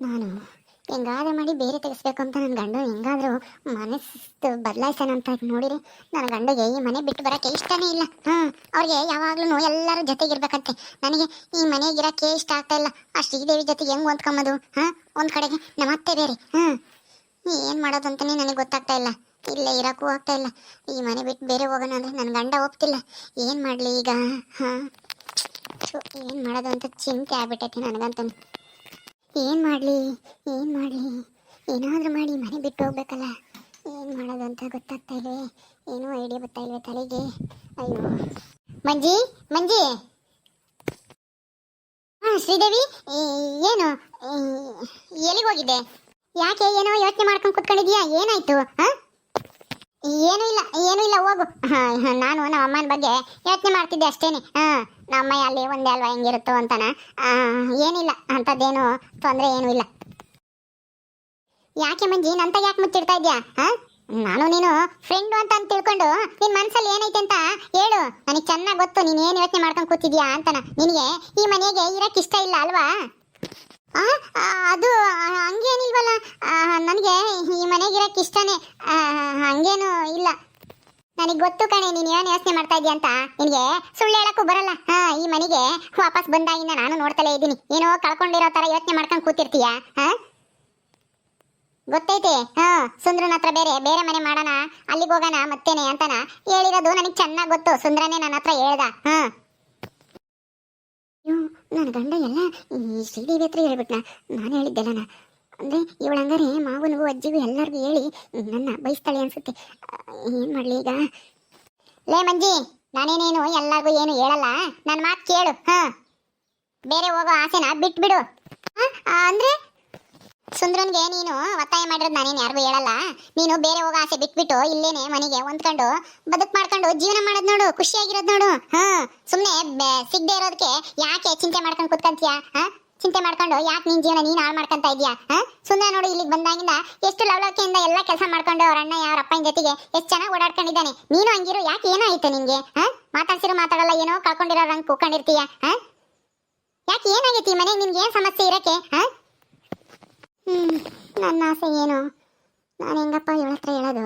ನಾನು ಹೆಂಗಾದ್ರೂ ಮಾಡಿ ಬೇರೆ ತೆಗಿಸ್ಬೇಕು ಅಂತ ನನ್ನ ಗಂಡು ಹೆಂಗಾದ್ರೂ ಮನಸ್ಸು ಬದಲಾಯಿಸೋಣ ಅಂತ ನೋಡಿರಿ. ನನ್ನ ಗಂಡಿಗೆ ಈ ಮನೆ ಬಿಟ್ಟು ಬರೋಕ್ಕೆ ಇಷ್ಟನೇ ಇಲ್ಲ. ಅವ್ರಿಗೆ ಯಾವಾಗ್ಲೂ ಎಲ್ಲರೂ ಜೊತೆಗಿರ್ಬೇಕಂತೆ. ನನಗೆ ಈ ಮನೆಗಿರೋಕ್ಕೆ ಇಷ್ಟ ಆಗ್ತಾ ಇಲ್ಲ. ಆ ಶ್ರೀದೇವಿ ಜೊತೆಗೆ ಹೆಂಗ್ ಹೊಂದ್ಕೊಂಬೋದು? ಒಂದ್ ಕಡೆಗೆ ನಮ್ಮತ್ತೆ ಬೇರೆ. ಏನು ಮಾಡೋದು ಅಂತಾನೆ ನನಗೆ ಗೊತ್ತಾಗ್ತಾ ಇಲ್ಲ. ಇಲ್ಲೇ ಇರೋಕ್ಕೂ ಆಗ್ತಾ ಇಲ್ಲ. ಈ ಮನೆ ಬಿಟ್ಟು ಬೇರೆ ಹೋಗೋಣ ಅಂದ್ರೆ ನನ್ನ ಗಂಡ ಒಪ್ತಿಲ್ಲ. ಏನು ಮಾಡಲಿ ಈಗ? ಏನು ಮಾಡೋದು ಅಂತ ಚಿಂತೆ ಆಗ್ಬಿಟ್ಟೈತೆ ನನಗಂತೂ. ಏನು ಮಾಡಲಿ ಏನಾದರೂ ಮಾಡಿ ಮನೆ ಬಿಟ್ಟು ಹೋಗ್ಬೇಕಲ್ಲ. ಏನು ಮಾಡೋದು ಅಂತ ಗೊತ್ತಾಗ್ತಾ ಇಲ್ವೇ? ಏನೂ ಐಡಿಯಾ ಬರ್ತಾ ಇಲ್ವೇ ತಲೆಗೆ? ಅಯ್ಯೋ ಮಂಜಿ ಮಂಜಿ. ಶ್ರೀದೇವಿ, ಏನು ಎಲ್ಲಿಗೆ ಹೋಗಿದ್ದೆ? ಯಾಕೆ ಏನೋ ಯೋಚನೆ ಮಾಡ್ಕೊಂಡು ಕುತ್ಕೊಂಡಿದ್ಯಾ? ಏನಾಯ್ತು? ಏನೂ ಇಲ್ಲ ಹೋಗು. ನಾನು ನಮ್ಮ ಅಮ್ಮನ ಬಗ್ಗೆ ಯೋಚನೆ ಮಾಡ್ತಿದ್ದೆ ಅಷ್ಟೇನೆ. ನಮ್ಮ ಅಲ್ಲಿ ಒಂದೇ ಅಲ್ವಾ ಹೆಂಗಿರುತ್ತೋ ಅಂತಾನ. ಏನಿಲ್ಲ ಅಂಥದ್ದೇನು ತೊಂದರೆ ಏನೂ ಇಲ್ಲ. ಯಾಕೆ ಮಂಜಿ ನಂತ ಯಾಕೆ ಮುಚ್ಚಿಡ್ತಾ ಇದ್ಯಾ? ನಾನು ನೀನು ಫ್ರೆಂಡು ಅಂತ ತಿಳ್ಕೊಂಡು ನಿನ್ ಮನ್ಸಲ್ಲಿ ಏನೈತೆ ಅಂತ ಹೇಳು. ನನಗೆ ಚೆನ್ನಾಗಿ ಗೊತ್ತು ನೀನು ಏನು ಯೋಚನೆ ಮಾಡ್ಕೊಂಡು ಕೂತಿದ್ಯಾ ಅಂತಾನ. ನಿನಗೆ ಈ ಮನೆಗೆ ಇರಕ್ಕೆ ಇಷ್ಟ ಇಲ್ಲ ಅಲ್ವಾ? ಅದು ಹಂಗೇನಿಲ್ವಲ್ಲ. ನನಗೆ ಈ ಮನೆಗೆ ಇರಕ್ಕೆ ಇಷ್ಟನೇ. ಹಂಗೇನು ಇಲ್ಲ. ನನಗೆ ಗೊತ್ತು ಕಣೆ ನೀನು ಏನು ಯೋಚನೆ ಮಾಡ್ತಾ ಇದೀಯ ಅಂತ. ನಿನಗೆ ಸುಳ್ಳು ಹೇಳಕ್ಕೂ ಬರಲ್ಲ. ಈ ಮನೆಗೆ ವಾಪಸ್ ಬಂದಾಗಿಂದ ನಾನು ನೋಡ್ತಲೇ ಇದ್ದೀನಿ. ಏನೋ ಕಳ್ಕೊಂಡಿರೋ ಥರ ಯೋಚನೆ ಮಾಡ್ಕೊಂಡು ಕೂತಿರ್ತೀಯ. ಗೊತ್ತೈತೆ. ಸುಂದ್ರನ ಹತ್ರ ಬೇರೆ ಮನೆ ಮಾಡೋಣ, ಅಲ್ಲಿಗೆ ಹೋಗೋಣ ಮತ್ತೇನೆ ಅಂತಾನ ಹೇಳಿರೋದು ನನಗೆ ಚೆನ್ನಾಗಿ ಗೊತ್ತು. ಸುಂದ್ರನೇ ನನ್ನ ಹತ್ರ ಹೇಳ್ದ. ನನ್ನ ಗಂಡ ಎಲ್ಲ ಈ ಶ್ರೀದೇವಿ ಹತ್ರ ಹೇಳ್ಬಿಟ್ನ. ನಾನು ಹೇಳಿದ್ದೆಲ್ಲನ ಅಂದರೆ ಇವಳು ಹಂಗಾರೆ ಮಾವನಿಗೂ ಅಜ್ಜಿಗೂ ಎಲ್ಲರಿಗೂ ಹೇಳಿ ನನ್ನ ಬಯಸ್ತಾಳೆ ಅನ್ಸುತ್ತೆ. ಏನು ಮಾಡಲಿ ಈಗ? ಲೇ ಮಂಜಿ, ನಾನೇನೇನು ಎಲ್ಲರಿಗೂ ಏನು ಹೇಳಲ್ಲ. ನನ್ನ ಮಾತು ಕೇಳು. ಬೇರೆ ಹೋಗೋ ಆಸೆನ ಬಿಟ್ಬಿಡು. ಅಂದರೆ ಸುಂದ್ರನ್ಗೆ ನೀನು ಒತ್ತಾಯ ಮಾಡಿರೋದು ನಾನೇನು ಯಾರಿಗೂ ಹೇಳಲ್ಲ. ನೀನು ಬೇರೆ ಹೋಗೋ ಆಸೆ ಬಿಟ್ಬಿಟ್ಟು ಇಲ್ಲೇನೆ ಮನೆಗೆ ಹೊಂದ್ಕೊಂಡು ಬದುಕು ಮಾಡ್ಕೊಂಡು ಜೀವನ ಮಾಡೋದು ನೋಡು, ಖುಷಿಯಾಗಿರೋದು ನೋಡು. ಸುಮ್ಮನೆ ಸಿಗದೆ ಇರೋದಕ್ಕೆ ಯಾಕೆ ಚಿಂತೆ ಮಾಡ್ಕೊಂಡು ಕುತ್ಕೊಂತೀಯ? ಚಿಂತೆ ಮಾಡ್ಕೊಂಡು ಯಾಕೆ ನಿನ್ ಜೀವನ ನೀನು ಹಾಳು ಮಾಡ್ಕೊಂತ ಇದೀಯಾ? ಸುಂದರ ನೋಡು ಇಲ್ಲಿಗೆ ಬಂದಾಗಿಂದ ಎಷ್ಟು ಲವಲವಿಕೆಯಿಂದ ಎಲ್ಲ ಕೆಲಸ ಮಾಡ್ಕೊಂಡು ಅವ್ರ ಅಣ್ಣ ಅವ್ರ ಅಪ್ಪನ ಜೊತೆಗೆ ಎಷ್ಟು ಚೆನ್ನಾಗಿ ಓಡಾಡ್ಕೊಂಡಿದ್ದಾನೆ. ನೀನು ಹಂಗಿರು. ಯಾಕೆ ಏನಾಯ್ತು ನಿನ್ಗೆ? ಮಾತಾಡ್ಸಿರೋ ಮಾತಾಡಲ್ಲ, ಏನೋ ಕಳ್ಕೊಂಡಿರೋ ರಂಗ್ ಕೂಕೊಂಡಿರ್ತೀಯ. ಯಾಕೆ ಏನಾಗೈತಿ ಈ ಮನೆಗೆ? ನಿನ್ಗೆ ಏನು ಸಮಸ್ಯೆ ಇರಕ್ಕೆ? ನನ್ನ ಆಸೆ ಏನು? ನಾನು ಹೆಂಗಪ್ಪ ಇವಳ ಹತ್ರ ಹೇಳೋದು?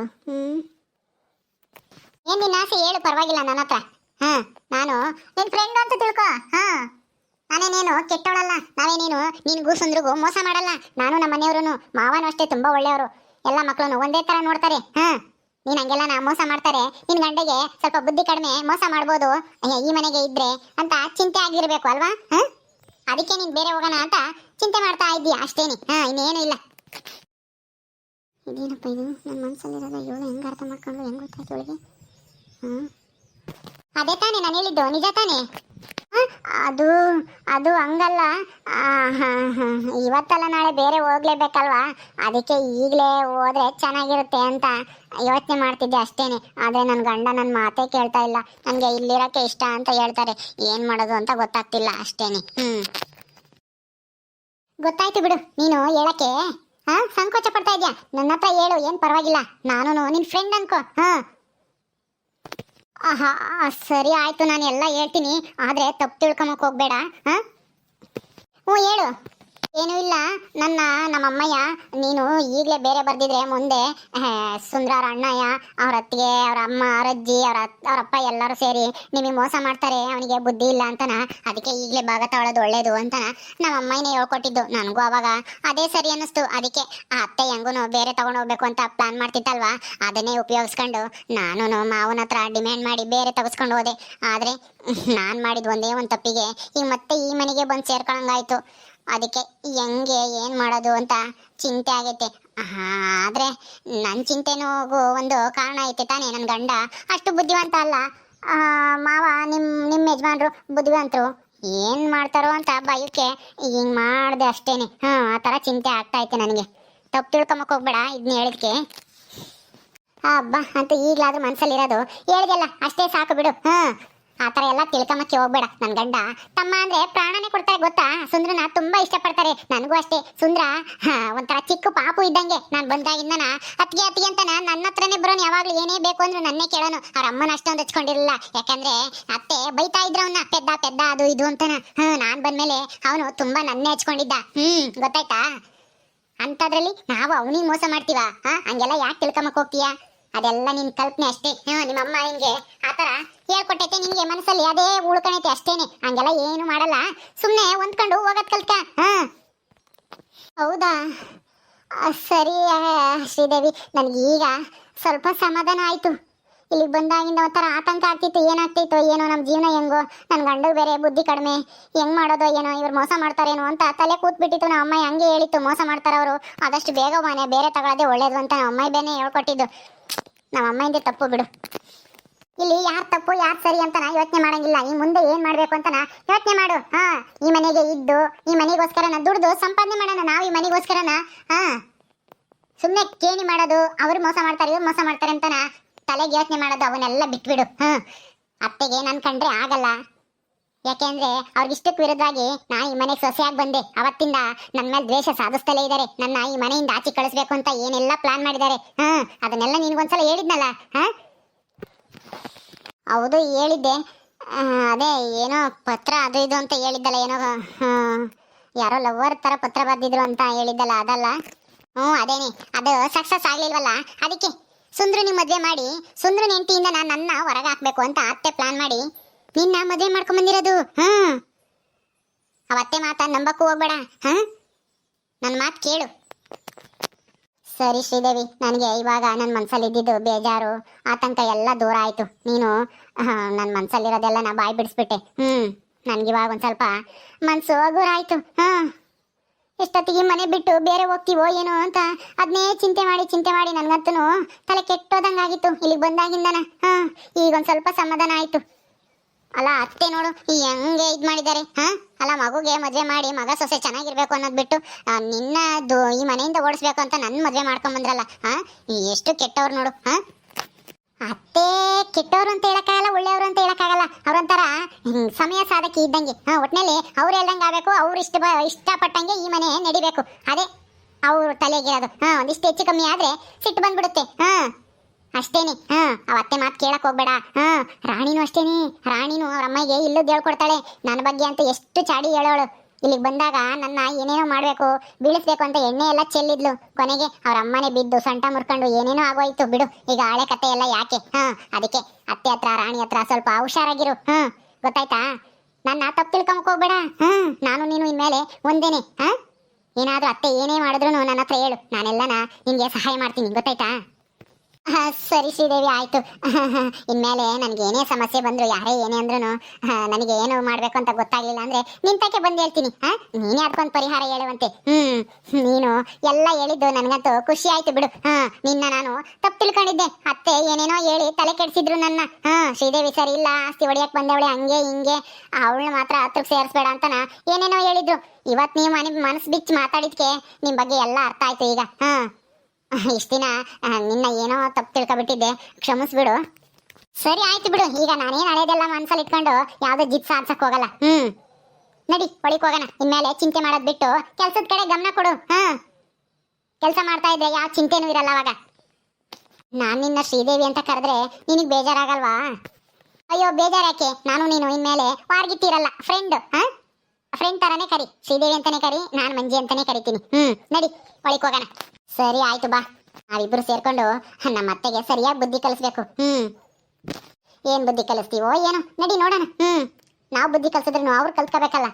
ಏನ್ ನಿನ್ನ ಆಸೆ ಹೇಳು, ಪರವಾಗಿಲ್ಲ ನನ್ನ ಹತ್ರ. ನಾನು ನಿನ್ ಫ್ರೆಂಡ್ ಅಂತ ತಿಳ್ಕೊ. ನಾನೇನೇನು ಕೆಟ್ಟವಳಲ್ಲ. ನಾವೇನೇನು ನಿನ್ಗೂ ಸುಂದ್ರಿಗೂ ಮೋಸ ಮಾಡಲ್ಲ. ನಾನು ನಮ್ಮ ಮನೆಯವರು ಮಾವನು ಅಷ್ಟೇ ತುಂಬಾ ಒಳ್ಳೆಯವರು. ಎಲ್ಲ ಮಕ್ಕಳನ್ನು ಒಂದೇ ತರ ನೋಡ್ತಾರೆ. ನೀನ್ ಹಂಗೆಲ್ಲ ಮೋಸ ಮಾಡ್ತಾರೆ, ನಿನ್ ಗಂಡೆಗೆ ಸ್ವಲ್ಪ ಬುದ್ಧಿ ಕಡಿಮೆ, ಮೋಸ ಮಾಡ್ಬೋದು ಈ ಮನೆಗೆ ಇದ್ರೆ ಅಂತ ಚಿಂತೆ ಆಗಿರ್ಬೇಕು ಅಲ್ವಾ? ಅದಕ್ಕೆ ನೀನ್ ಬೇರೆ ಹೋಗೋಣ ಅಂತ ಚಿಂತೆ ಮಾಡ್ತಾ ಇದ್ದೀಯ ಅಷ್ಟೇನೆ. ಇನ್ನೇನು ಇಲ್ಲ. ಇದೇನಪ್ಪ ಇದು ನನ್ನ ಮನಸ್ಸಲ್ಲಿರೋದು? ಇವಳು ಹೆಂಗೆ ಅರ್ಥ ಮಾಡ್ಕೊಂಡು ಹೆಂಗೆ ಗೊತ್ತಾಯ್ತು ಇವಳಿಗೆ? ಅದೇ ತಾನೇ ನಾನು ಹೇಳಿದ್ದು, ನಿಜ ತಾನೇ? ಅದು ಹಂಗಲ್ಲ. ಇವತ್ತಲ್ಲ ನಾಳೆ ಬೇರೆ ಹೋಗ್ಲೇಬೇಕಲ್ವಾ? ಅದಕ್ಕೆ ಈಗಲೇ ಹೋದ್ರೆ ಚೆನ್ನಾಗಿರುತ್ತೆ ಅಂತ ಯೋಚನೆ ಮಾಡ್ತಿದ್ದೆ ಅಷ್ಟೇನೆ. ಆದರೆ ನನ್ನ ಗಂಡ ನನ್ನ ಮಾತೇ ಕೇಳ್ತಾ ಇಲ್ಲ. ನನಗೆ ಇಲ್ಲಿರೋಕ್ಕೆ ಇಷ್ಟ ಅಂತ ಹೇಳ್ತಾರೆ. ಏನು ಮಾಡೋದು ಅಂತ ಗೊತ್ತಾಗ್ತಿಲ್ಲ ಅಷ್ಟೇನೆ. ಗೊತ್ತಾಯ್ತು ಬಿಡು. ನೀನು ಹೇಳಕ್ಕೆ ಸಂಕೋಚ ಪಡ್ತಾ ಇದೆಯಾ? ನನ್ನ ಹತ್ರ ಹೇಳು, ಏನು ಪರವಾಗಿಲ್ಲ. ನಾನು ನಿನ್ನ ಫ್ರೆಂಡ್ ಅನ್ಕೋ. ಸರಿ ಆಯ್ತು, ನಾನು ಎಲ್ಲ ಹೇಳ್ತೀನಿ. ಆದರೆ ತಪ್ಪು ತಿಳ್ಕೊಂಬಕ್ಕೆ ಹೋಗ್ಬೇಡ. ಹೇಳು. ಏನೂ ಇಲ್ಲ. ನಮ್ಮಮ್ಮಯ್ಯ ನೀನು ಈಗಲೇ ಬೇರೆ ಬರ್ದಿದ್ರೆ ಮುಂದೆ ಸುಂದ್ರ ಅವ್ರ ಅಣ್ಣಯ್ಯ, ಅವ್ರ ಅತ್ತಿಗೆ, ಅವ್ರ ಅಮ್ಮ, ಅವ್ರ ಅಜ್ಜಿ, ಅವ್ರ ಅಪ್ಪ ಎಲ್ಲರೂ ಸೇರಿ ನಿಮಗೆ ಮೋಸ ಮಾಡ್ತಾರೆ, ಅವನಿಗೆ ಬುದ್ಧಿ ಇಲ್ಲ ಅಂತನ. ಅದಕ್ಕೆ ಈಗಲೇ ಭಾಗ ತಗೊಳ್ಳೋದು ಒಳ್ಳೇದು ಅಂತನ ನಮ್ಮ ಅಮ್ಮನೇ ಹೇಳ್ಕೊಟ್ಟಿದ್ದು. ನನಗೂ ಅವಾಗ ಅದೇ ಸರಿ ಅನ್ನಿಸ್ತು. ಅದಕ್ಕೆ ಆ ಅತ್ತೆ ಹೆಂಗೂ ಬೇರೆ ತಗೊಂಡು ಹೋಗ್ಬೇಕು ಅಂತ ಪ್ಲಾನ್ ಮಾಡ್ತಿತ್ತಲ್ವಾ, ಅದನ್ನೇ ಉಪಯೋಗಿಸ್ಕೊಂಡು ನಾನು ಮಾವನ ಹತ್ರ ಡಿಮ್ಯಾಂಡ್ ಮಾಡಿ ಬೇರೆ ತೆಗೆಸ್ಕೊಂಡು ಹೋದೆ. ಆದರೆ ನಾನು ಮಾಡಿದ ಒಂದೇ ಒಂದು ತಪ್ಪಿಗೆ ಈಗ ಮತ್ತೆ ಈ ಮನೆಗೆ ಬಂದು ಸೇರ್ಕೊಳ್ಳಂಗಾಯ್ತು. ಅದಕ್ಕೆ ಹೆಂಗೆ ಏನು ಮಾಡೋದು ಅಂತ ಚಿಂತೆ ಆಗೈತೆ. ಆದರೆ ನನ್ನ ಚಿಂತೆನೂ ಒಂದು ಕಾರಣ ಐತೆ ತಾನೇ. ನನ್ನ ಗಂಡ ಅಷ್ಟು ಬುದ್ಧಿವಂತ ಅಲ್ಲ. ಮಾವ ನಿಮ್ಮ ಯಜಮಾನ್ರು ಬುದ್ಧಿವಂತರು. ಏನು ಮಾಡ್ತಾರೋ ಅಂತ ಭಯಕ್ಕೆ ಹಿಂಗೆ ಮಾಡಿದೆ ಅಷ್ಟೇನೆ. ಆ ಥರ ಚಿಂತೆ ಆಗ್ತಾ ಐತೆ ನನಗೆ. ತಪ್ಪು ತಿಳ್ಕೊಂಬಕ್ಕೆ ಹೋಗ್ಬೇಡ ಇದನ್ನ ಹೇಳಿದ್ಕೆ. ಹಬ್ಬ ಅಂತ ಈಗಲಾದ್ರೂ ಮನಸ್ಸಲ್ಲಿರೋದು ಹೇಳಿದೆಲ್ಲ ಅಷ್ಟೇ ಸಾಕು ಬಿಡು. ಆ ಥರ ಎಲ್ಲ ತಿಳ್ಕೊಂಬಕ್ಕೆ ಹೋಗ್ಬೇಡ. ನನ್ನ ಗಂಡ ತಮ್ಮ ಅಂದರೆ ಪ್ರಾಣನೇ ಕೊಡ್ತಾರೆ ಗೊತ್ತಾ? ಸುಂದ್ರನ ತುಂಬ ಇಷ್ಟಪಡ್ತಾರೆ. ನನಗೂ ಅಷ್ಟೇ. ಸುಂದ್ರ ಒಂಥರ ಚಿಕ್ಕ ಪಾಪು ಇದ್ದಂಗೆ. ನಾನು ಬಂದಾಗಿಂದನ ಅತ್ತಿಗೆ ಅಂತ ನನ್ನ ಹತ್ರನೇ ಬರೋನು. ಯಾವಾಗಲೂ ಏನೇ ಬೇಕು ಅಂದ್ರೂ ನನ್ನೇ ಕೇಳೋನು. ಅವ್ರ ಅಮ್ಮನ ಅಷ್ಟೊಂದು ಹಚ್ಕೊಂಡಿರಲಿಲ್ಲ. ಯಾಕಂದರೆ ಅತ್ತೆ ಬೈತಾ ಇದ್ರು ಅವನ್ನ, ಪೆದ್ದ ಅದು ಇದು ಅಂತನ. ನಾನು ಬಂದಮೇಲೆ ಅವನು ತುಂಬ ನನ್ನೇ ಹಚ್ಕೊಂಡಿದ್ದ. ಗೊತ್ತಾಯ್ತಾ? ಅಂತದ್ರಲ್ಲಿ ನಾವು ಅವನಿಗೆ ಮೋಸ ಮಾಡ್ತೀವ? ಹಂಗೆಲ್ಲ ಯಾಕೆ ತಿಳ್ಕೊಂಬಕ್ ಹೋಗ್ತೀಯಾ? ಅದೆಲ್ಲ ನಿನ್ ಕಲ್ಪನೆ ಅಷ್ಟೇ. ನಿಮ್ಮ ಅಮ್ಮ ಹಿಂಗೆ ಆತರ ಹೇಳ್ಕೊಟ್ಟೈತೆ ನಿನ್ಗೆ, ಮನಸ್ಸಲ್ಲಿ ಅದೇ ಉಳ್ಕೊಳೈತೆ ಅಷ್ಟೇನೆ. ಹಂಗೆಲ್ಲ ಏನು ಮಾಡಲ್ಲ, ಸುಮ್ನೆ ಹೊಂದ್ಕೊಂಡು ಹೋಗದ್ ಕಲ್ತ್ಕ. ಹೌದಾ, ಸರಿ ಶ್ರೀದೇವಿ, ನನಗೆ ಈಗ ಸ್ವಲ್ಪ ಸಮಾಧಾನ ಆಯ್ತು. ಇಲ್ಲಿಗೆ ಬಂದಾಗಿಂದ ಒಂಥರ ಆತಂಕ ಆಗ್ತಿತ್ತು, ಏನಾಗ್ತಿತ್ತು ಏನೋ, ನಮ್ಮ ಜೀವನ ಹೆಂಗೋ, ನನ್ನ ಗಂಡು ಬೇರೆ ಬುದ್ಧಿ ಕಡಿಮೆ, ಹೆಂಗ್ ಮಾಡೋದೋ ಏನೋ, ಇವ್ರು ಮೋಸ ಮಾಡ್ತಾರೇನೋ ಅಂತ ತಲೆ ಕೂತ್ಬಿಟ್ಟಿತ್ತು. ನಮ್ಮ ಅಮ್ಮ ಹಂಗೆ ಹೇಳಿತ್ತು, ಮೋಸ ಮಾಡ್ತಾರೆ ಅವರು, ಆದಷ್ಟು ಬೇಗ ಮನೆ ಬೇರೆ ತಗೊಳ್ಳೋದೇ ಒಳ್ಳೇದು ಅಂತ ನಮ್ಮ ಅಮ್ಮ ಬೇನೆ ಹೇಳ್ಕೊಟ್ಟಿದ್ದು. ನಮ್ಮ ಅಮ್ಮಯಿಂದ ತಪ್ಪು ಬಿಡು. ಇಲ್ಲಿ ಯಾರು ತಪ್ಪು ಯಾರು ಸರಿ ಅಂತ ಯೋಚನೆ ಮಾಡಂಗಿಲ್ಲ. ಈ ಮುಂದೆ ಏನ್ ಮಾಡ್ಬೇಕು ಅಂತ ಯೋಚನೆ ಮಾಡು. ಈ ಮನೆಗೆ ಇದ್ದು ಈ ಮನೆಗೋಸ್ಕರನ ದುಡ್ದು ಸಂಪಾದನೆ ಮಾಡೋಣ ನಾವು, ಈ ಮನೆಗೋಸ್ಕರನ. ಸುಮ್ಮನೆ ಕೇಣಿ ಮಾಡೋದು, ಅವ್ರು ಮೋಸ ಮಾಡ್ತಾರೆ ಇವ್ರು ಮೋಸ ಮಾಡ್ತಾರೆ ಅಂತನ ತಲೆಗೆ ಯೋಚನೆ ಮಾಡೋದು, ಅವನ್ನೆಲ್ಲ ಬಿಟ್ಬಿಡು. ಅತ್ತೆಗೆ ನನ್ ಕಂಡ್ರೆ ಆಗಲ್ಲ, ಯಾಕೆಂದ್ರೆ ಅವ್ರಿಗಿಷ್ಟಕ್ಕೆ ವಿರುದ್ಧವಾಗಿ ನಾ ಈ ಮನೆಗೆ ಸೊಸೆಯಾಗಿ ಬಂದೆ. ಅವತ್ತಿಂದ ನನ್ನ ಮೇಲೆ ದ್ವೇಷ ಸಾಧಿಸ್ತಲೇ ಇದ್ದಾರೆ. ನನ್ನ ಈ ಮನೆಯಿಂದ ಆಚೆ ಕಳಿಸ್ಬೇಕು ಅಂತ ಏನೆಲ್ಲ ಪ್ಲಾನ್ ಮಾಡಿದ್ದಾರೆ. ಅದನ್ನೆಲ್ಲ ನಿನ್ಗೊಂದ್ಸಲ ಹೇಳಿದ್ನಲ್ಲ. ಹೌದು ಹೇಳಿದ್ದೆ, ಅದೇ ಏನೋ ಪತ್ರ ಅದು ಇದು ಅಂತ ಹೇಳಿದ್ದಲ್ಲ, ಏನೋ ಯಾರೋ ಲವರ್ ತರ ಪತ್ರ ಬರ್ದಿದ್ರು ಅಂತ ಹೇಳಿದ್ದಲ್ಲ, ಅದಲ್ಲ? ಅದೇನೆ, ಅದು ಸಕ್ಸಸ್ ಆಗ್ಲಿಲ್ವಲ್ಲ, ಅದಕ್ಕೆ ಸುಂದ್ರನಿ ಮದ್ವೆ ಮಾಡಿ ಸುಂದ್ರನ ಹೆಂಡತಿಯಿಂದ ನನ್ನ ಹೊರಗೆ ಹಾಕ್ಬೇಕು ಅಂತ ಅತ್ತೆ ಪ್ಲಾನ್ ಮಾಡಿ ನಿನ್ನ ಮದ್ವೆ ಮಾಡ್ಕೊಂಡ್ ಬಂದಿರೋದು. ಅವತ್ತೆ ಮಾತ ನಂಬಕ್ಕೂ ಹೋಗ್ಬೇಡ. ನನ್ನ ಮಾತು ಕೇಳು. ಸರಿ ಶ್ರೀದೇವಿ, ನನಗೆ ಇವಾಗ ನನ್ನ ಮನ್ಸಲ್ಲಿ ಇದ್ದಿದ್ದು ಬೇಜಾರು ಆತಂಕ ಎಲ್ಲ ದೂರ ಆಯ್ತು. ನೀನು ನನ್ನ ಮನ್ಸಲ್ಲಿರೋದೆಲ್ಲ ನಾ ಬಾಯಿ ಬಿಡಿಸ್ಬಿಟ್ಟೆ. ನನ್ಗಿವಾಗ ಒಂದ್ ಸ್ವಲ್ಪ ಮನ್ಸು ಹಗುರ ಆಯ್ತು. ಎಷ್ಟೊತ್ತಿಗೆ ಮನೆ ಬಿಟ್ಟು ಬೇರೆ ಹೋಗ್ತೀವೋ ಏನೋ ಅಂತ ಅದನ್ನೇ ಚಿಂತೆ ಮಾಡಿ ನನ್ಗಂತೂ ತಲೆ ಕೆಟ್ಟೋದಂಗಾಗಿತ್ತು ಇಲ್ಲಿಗೆ ಬಂದಾಗಿಂದನ. ಈಗ ಒಂದ್ ಸ್ವಲ್ಪ ಸಮಾಧಾನ ಆಯ್ತು. ಅಲ್ಲ ಅತ್ತೆ ನೋಡು ಹೆಂಗೆ ಇದ್ ಮಾಡಿದ್ದಾರೆ. ಅಲ್ಲ ಮಗುಗೆ ಮದ್ವೆ ಮಾಡಿ ಮಗ ಸೊಸೆ ಚೆನ್ನಾಗಿರ್ಬೇಕು ಅನ್ನೋದ್ ಬಿಟ್ಟು ನಿನ್ನ ಈ ಮನೆಯಿಂದ ಓಡಿಸ್ಬೇಕು ಅಂತ ನನ್ನ ಮದ್ವೆ ಮಾಡ್ಕೊಂಡ್ ಬಂದ್ರಲ್ಲ. ಎಷ್ಟು ಕೆಟ್ಟವ್ರು ನೋಡು. ಅತ್ತೆ ಕೆಟ್ಟವ್ರು ಅಂತ ಹೇಳಕ್ಕಾಗಲ್ಲ, ಒಳ್ಳೆಯವರು ಅಂತ ಹೇಳಕ್ಕಾಗಲ್ಲ. ಅವ್ರೊಂಥರ ಸಮಯ ಸಾಧಕಿ ಇದ್ದಂಗೆ. ಒಟ್ನಲ್ಲಿ ಅವ್ರು ಹೇಳ್ದಂಗೆ ಆಗ್ಬೇಕು, ಅವ್ರು ಇಷ್ಟಪಟ್ಟಂಗೆ ಈ ಮನೆ ನಡಿಬೇಕು, ಅದೇ ಅವ್ರ ತಲೆಗಿರೋದು. ಒಂದಿಷ್ಟು ಹೆಚ್ಚು ಕಮ್ಮಿ ಆದ್ರೆ ಸಿಟ್ಟು ಬಂದ್ಬಿಡುತ್ತೆ. ಅಷ್ಟೇನೆ. ಅವತ್ತೆ ಮಾತು ಕೇಳಕ್ ಹೋಗ್ಬೇಡ. ರಾಣಿನೂ ಅಷ್ಟೇನೆ, ರಾಣಿನೂ ಅವ್ರ ಅಮ್ಮಗೆ ಇಲ್ಲದ್ದು ಹೇಳ್ಕೊಡ್ತಾಳೆ. ನನ್ನ ಬಗ್ಗೆ ಅಂತ ಎಷ್ಟು ಚಾಡಿ ಹೇಳೋಳು. ಇಲ್ಲಿಗೆ ಬಂದಾಗ ನನ್ನ ಏನೇನೋ ಮಾಡ್ಬೇಕು ಬೀಳಿಸ್ಬೇಕು ಅಂತ ಎಣ್ಣೆ ಎಲ್ಲ ಚೆಲ್ಲಿದ್ಲು. ಕೊನೆಗೆ ಅವ್ರ ಅಮ್ಮನೇ ಬಿದ್ದು ಸೊಂಟ ಮುರ್ಕೊಂಡು ಏನೇನೋ ಆಗೋಯ್ತು ಬಿಡು. ಈಗ ಹಳೆ ಕತೆ ಎಲ್ಲ ಯಾಕೆ? ಅದಕ್ಕೆ ಅತ್ತೆ ಹತ್ರ ರಾಣಿ ಹತ್ರ ಸ್ವಲ್ಪ ಹುಷಾರಾಗಿರು. ಗೊತ್ತಾಯ್ತಾ? ನನ್ನ ತಪ್ಪು ತಿಳ್ಕೊಂಬಕ್ ಹೋಗ್ಬೇಡ. ನಾನು ನೀನು ಇನ್ಮೇಲೆ ಒಂದೇನೆ. ಏನಾದ್ರೂ ಅತ್ತೆ ಏನೇ ಮಾಡಿದ್ರು ನನ್ನ ಹತ್ರ ಹೇಳು, ನಾನೆಲ್ಲನ ನಿನ್ಗೆ ಸಹಾಯ ಮಾಡ್ತೀನಿ. ಗೊತ್ತಾಯ್ತಾ? ಸರಿ ಶ್ರೀದೇವಿ, ಆಯ್ತು. ಇನ್ಮೇಲೆ ನನಗೆ ಏನೇ ಸಮಸ್ಯೆ ಬಂದ್ರು ಯಾರೇ ಏನೇ ಅಂದ್ರೂ ನನಗೆ ಏನು ಮಾಡ್ಬೇಕು ಅಂತ ಗೊತ್ತಾಗ್ಲಿಲ್ಲ ಅಂದ್ರೆ ನಿಂತಕ್ಕೆ ಬಂದು ಹೇಳ್ತೀನಿ. ನೀನೇ ಅದಕ್ಕೊಂದು ಪರಿಹಾರ ಹೇಳುವಂತೆ. ನೀನು ಎಲ್ಲ ಹೇಳಿದ್ದು ನನಗಂತೂ ಖುಷಿ ಆಯ್ತು ಬಿಡು. ನಿನ್ನ ನಾನು ತಪ್ಪು ತಿಳ್ಕೊಂಡಿದ್ದೆ. ಅತ್ತೆ ಏನೇನೋ ಹೇಳಿ ತಲೆ ಕೆಡಿಸಿದ್ರು ನನ್ನ. ಶ್ರೀದೇವಿ ಸರಿ ಇಲ್ಲ, ಆಸ್ತಿ ಹೊಡಿಯಕ್ ಬಂದವಳೆ, ಹಂಗೆ ಹಿಂಗೆ, ಅವಳನ್ನ ಮಾತ್ರ ಹತ್ರಕ್ಕೆ ಸೇರಿಸ್ಬೇಡ ಅಂತನ ಏನೇನೋ ಹೇಳಿದ್ರು. ಇವತ್ತು ನೀವು ಮನಸ್ಸು ಬಿಚ್ಚಿ ಮಾತಾಡಿದ್ಕೆ ನಿಮ್ ಬಗ್ಗೆ ಎಲ್ಲ ಅರ್ಥ ಆಯ್ತು ಈಗ. ಇಷ್ಟ ದಿನ ನಿನ್ನ ಏನೋ ತಪ್ಪು ತಿಳ್ಕೊಬಿಟ್ಟಿದ್ದೆ, ಕ್ಷಮಿಸ್ಬಿಡು. ಸರಿ ಆಯ್ತು ಬಿಡು. ಈಗ ನಾನೇನು ಹಳೇದೆಲ್ಲ ಮನ್ಸಲ್ಲಿ ಇಟ್ಕೊಂಡು ಯಾವ್ದೋ ಜಿತ್ ಸಾರ್ಸಕ್ ಹೋಗಲ್ಲ. ನಡಿ ಹೊಡಿಕ್ ಹೋಗೋಣ. ಇನ್ಮೇಲೆ ಚಿಂತೆ ಮಾಡೋದ್ ಬಿಟ್ಟು ಕೆಲ್ಸದ ಕಡೆ ಗಮನ ಕೊಡು. ಕೆಲಸ ಮಾಡ್ತಾ ಇದ್ರೆ ಯಾವ ಚಿಂತೆನೂ ಇರಲ್ಲ ಅವಾಗ. ನಾನ್ ನಿನ್ನ ಶ್ರೀದೇವಿ ಅಂತ ಕರೆದ್ರೆ ನಿನಗ್ ಬೇಜಾರಾಗಲ್ವಾ? ಅಯ್ಯೋ ಬೇಜಾರ್ಯಾಕೆ, ನಾನು ನೀನು ಇನ್ಮೇಲೆ ವಾರ್ಗಿತ್ತಿರಲ್ಲ, ಫ್ರೆಂಡ್. ಫ್ರೆಂಡ್ ತರಾನೇ ಕರಿ, ಶ್ರೀದೇವಿ ಅಂತಾನೆ ಕರಿ, ನಾನ್ ಮಂಜಿ ಅಂತಾನೆ ಕರಿತೀನಿ. ನಡಿ ಒಳಿಕ್ ಹೋಗೋಣ. ಸರಿ ಆಯ್ತು ಬಾ. ನಾವಿಬ್ರು ಸೇರ್ಕೊಂಡು ನಮ್ಮ ಅತ್ತೆಗೆ ಸರಿಯಾಗಿ ಬುದ್ಧಿ ಕಲಿಸ್ಬೇಕು. ಏನ್ ಬುದ್ಧಿ ಕಲಿಸ್ತೀವೋ ಏನೋ, ನಡಿ ನೋಡೋಣ. ನಾವು ಬುದ್ಧಿ ಕಲ್ಸಿದ್ರು ಅವ್ರು ಕಲ್ತ್ಕೋಬೇಕಲ್ಲ.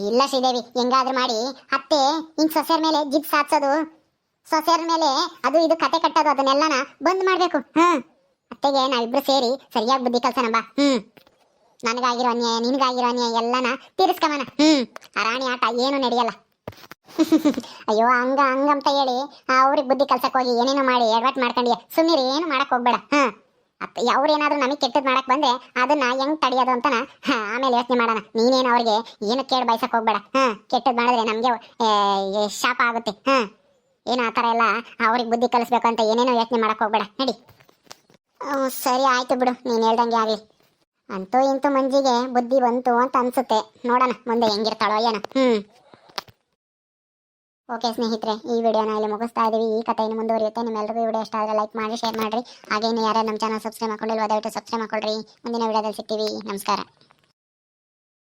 ಇಲ್ಲ ಶ್ರೀದೇವಿ, ಹೆಂಗಾದ್ರೂ ಮಾಡಿ ಅತ್ತೆ ಹಿಂಗ್ ಸೊಸೆಯರ್ ಮೇಲೆ ಜಿದ್ ಸಾಧಿಸೋದು, ಸೊಸೆಯರ್ ಮೇಲೆ ಅದು ಇದು ಕತೆ ಕಟ್ಟೋದು, ಅದನ್ನೆಲ್ಲನ ಬಂದ್ ಮಾಡ್ಬೇಕು. ಅತ್ತೆಗೆ ನಾವಿಬ್ರು ಸೇರಿ ಸರಿಯಾಗಿ ಬುದ್ಧಿ ಕಲ್ಸೋಣ ಬಾ. ನನಗಾಗಿರೋ ಅನ್ಯಾಯ ನಿನಗಾಗಿರೋ ಅನ್ಯಾಯ ಎಲ್ಲನ ತೀರಿಸ್ಕಮನ. ಆ ರಾಣಿ ಆಟ ಏನು ನಡೆಯಲ್ಲ. ಅಯ್ಯೋ ಹಂಗಂತ ಹೇಳಿ ಅವ್ರಿಗೆ ಬುದ್ಧಿ ಕಲ್ಸಕ್ ಹೋಗಿ ಏನೇನೋ ಮಾಡಿ ಎಡವಟ್ ಮಾಡ್ಕೊಂಡಿ ಸುಮ್ಮನೆ ಏನು ಮಾಡಕ್ ಹೋಗ್ಬೇಡ. ಅವ್ರೇನಾದ್ರೂ ನಮಗೆ ಕೆಟ್ಟದ್ ಮಾಡಕ್ ಬಂದ್ರೆ ಅದನ್ನ ಹೆಂಗ್ ತಡಿಯೋದು ಅಂತನ ಆಮೇಲೆ ಯೋಚನೆ ಮಾಡೋಣ. ನೀನೇನು ಅವ್ರಿಗೆ ಏನು ಕೇಳಿ ಬಯಸಕ್ ಹೋಗ್ಬೇಡ. ಕೆಟ್ಟದ್ ಮಾಡಿದ್ರೆ ನಮ್ಗೆ ಶಾಪ ಆಗುತ್ತೆ. ಏನು ಆ ಥರ ಎಲ್ಲ ಅವ್ರಿಗೆ ಬುದ್ಧಿ ಕಲಿಸ್ಬೇಕು ಅಂತ ಏನೇನೋ ಯೋಚನೆ ಮಾಡಕ್ ಹೋಗ್ಬೇಡ. ನಡಿ. ಸರಿ ಆಯ್ತು ಬಿಡು, ನೀನ್ ಹೇಳ್ದಂಗೆ ಆಗ್ಲಿ. ಅಂತೂ ಇಂತೂ ಮಂಜಿಗೆ ಬುದ್ಧಿ ಬಂತು ಅಂತ ಅನ್ಸುತ್ತೆ. ನೋಡೋಣ ಮುಂದೆ ಹೆಂಗಿರ್ತಾಳೋ ಏನೋ. ಓಕೆ ಸ್ನೇಹಿತರೆ, ಈ ವಿಡಿಯೋನ ಇಲ್ಲಿ ಮುಗಿಸ್ತಾ ಇದೀವಿ. ಈ ಕಥೆ ಇನ್ನು ಮುಂದುವರಿಯುತ್ತೆ. ನಿಮ್ಮೆಲ್ಲರಿಗೂ ಈ ವಿಡಿಯೋ ಇಷ್ಟ ಆದರೆ ಲೈಕ್ ಮಾಡಿ, ಶೇರ್ ಮಾಡಿರಿ. ಹಾಗೆ ಇನ್ನು ಯಾರು ನಮ್ಮ ಚಾನಲ್ ಸಬ್ಸ್ಕ್ರೈಬ್ ಮಾಡ್ಕೊಂಡಿಲ್ವ ದಯವಿಟ್ಟು ಸಬ್ಸ್ಕ್ರೈಬ್ ಮಾಡ್ಕೊಳ್ರಿ. ಮುಂದಿನ ವಿಡಿಯೋದಲ್ಲಿ ಸಿಗ್ತೀವಿ. ನಮಸ್ಕಾರ.